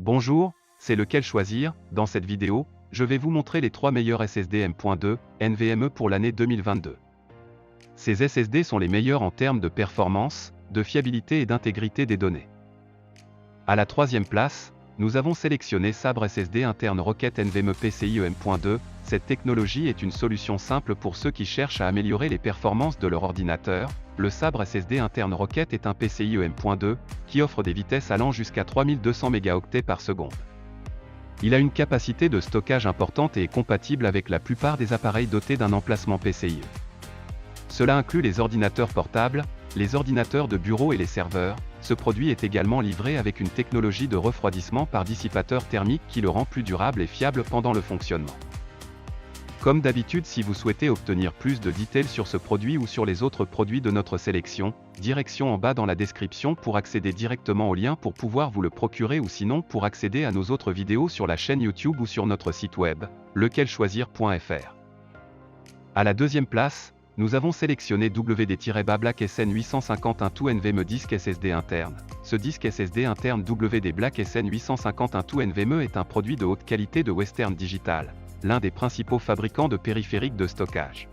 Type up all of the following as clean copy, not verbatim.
Bonjour, c'est lequel choisir. Dans cette vidéo, je vais vous montrer les 3 meilleurs SSD M.2 NVMe pour l'année 2022. Ces SSD sont les meilleurs en termes de performance, de fiabilité et d'intégrité des données. À la troisième place, nous avons sélectionné Sabre SSD interne Rocket NVMe PCIe M.2. Cette technologie est une solution simple pour ceux qui cherchent à améliorer les performances de leur ordinateur. Le Sabre SSD interne Rocket est un PCIe M.2 qui offre des vitesses allant jusqu'à 3200 mégaoctets par seconde. Il a une capacité de stockage importante et est compatible avec la plupart des appareils dotés d'un emplacement PCIe. Cela inclut les ordinateurs portables, les ordinateurs de bureau et les serveurs. Ce produit est également livré avec une technologie de refroidissement par dissipateur thermique qui le rend plus durable et fiable pendant le fonctionnement. Comme d'habitude, si vous souhaitez obtenir plus de détails sur ce produit ou sur les autres produits de notre sélection, direction en bas dans la description pour accéder directement au lien pour pouvoir vous le procurer ou sinon pour accéder à nos autres vidéos sur la chaîne YouTube ou sur notre site web, lequelchoisir.fr. À la deuxième place, nous avons sélectionné WD-BA Black SN850 tout NVMe disque SSD interne. Ce disque SSD interne WD Black SN850 tout NVMe est un produit de haute qualité de Western Digital, l'un des principaux fabricants de périphériques de stockage.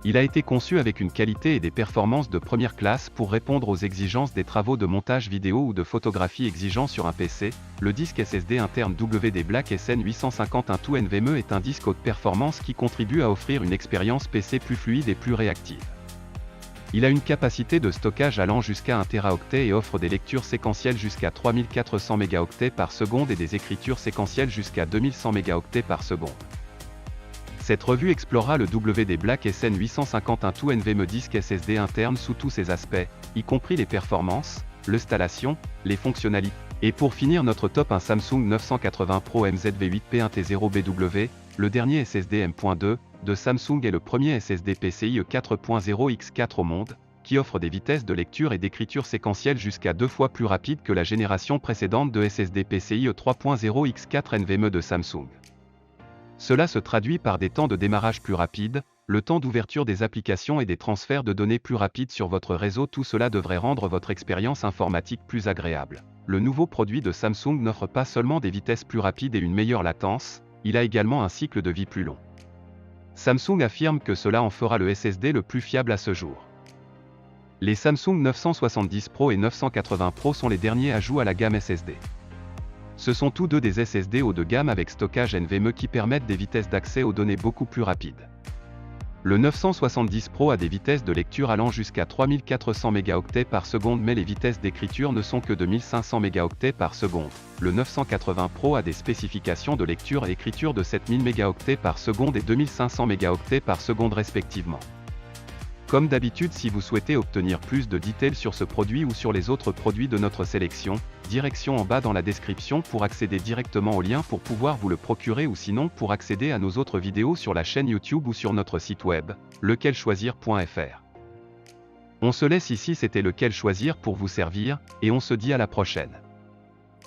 Il a été conçu avec une qualité et des performances de première classe pour répondre aux exigences des travaux de montage vidéo ou de photographie exigeants sur un PC. Le disque SSD interne WD Black SN850 tout NVMe est un disque haute performance qui contribue à offrir une expérience PC plus fluide et plus réactive. Il a une capacité de stockage allant jusqu'à 1 Teraoctet et offre des lectures séquentielles jusqu'à 3400 mégaoctets par seconde et des écritures séquentielles jusqu'à 2100 mégaoctets par seconde. Cette revue explorera le WD Black SN850 tout NVMe disque SSD interne sous tous ses aspects, y compris les performances, l'installation, les fonctionnalités. Et pour finir notre top, un Samsung 980 Pro MZV8P10BW, le dernier SSD M.2 de Samsung est le premier SSD PCIe 4.0 X4 au monde, qui offre des vitesses de lecture et d'écriture séquentielles jusqu'à 2 fois plus rapides que la génération précédente de SSD PCIe 3.0 X4 NVMe de Samsung. Cela se traduit par des temps de démarrage plus rapides, le temps d'ouverture des applications et des transferts de données plus rapides sur votre réseau. Tout cela devrait rendre votre expérience informatique plus agréable. Le nouveau produit de Samsung n'offre pas seulement des vitesses plus rapides et une meilleure latence, il a également un cycle de vie plus long. Samsung affirme que cela en fera le SSD le plus fiable à ce jour. Les Samsung 970 Pro et 980 Pro sont les derniers ajouts à la gamme SSD. Ce sont tous deux des SSD haut de gamme avec stockage NVMe qui permettent des vitesses d'accès aux données beaucoup plus rapides. Le 970 Pro a des vitesses de lecture allant jusqu'à 3400 mégaoctets par seconde, mais les vitesses d'écriture ne sont que de 1500 mégaoctets par seconde. Le 980 Pro a des spécifications de lecture et écriture de 7000 mégaoctets par seconde et 2500 mégaoctets par seconde respectivement. Comme d'habitude, si vous souhaitez obtenir plus de détails sur ce produit ou sur les autres produits de notre sélection, direction en bas dans la description pour accéder directement au lien pour pouvoir vous le procurer ou sinon pour accéder à nos autres vidéos sur la chaîne YouTube ou sur notre site web, lequelchoisir.fr. On se laisse ici, c'était Lequel Choisir pour vous servir, et on se dit à la prochaine.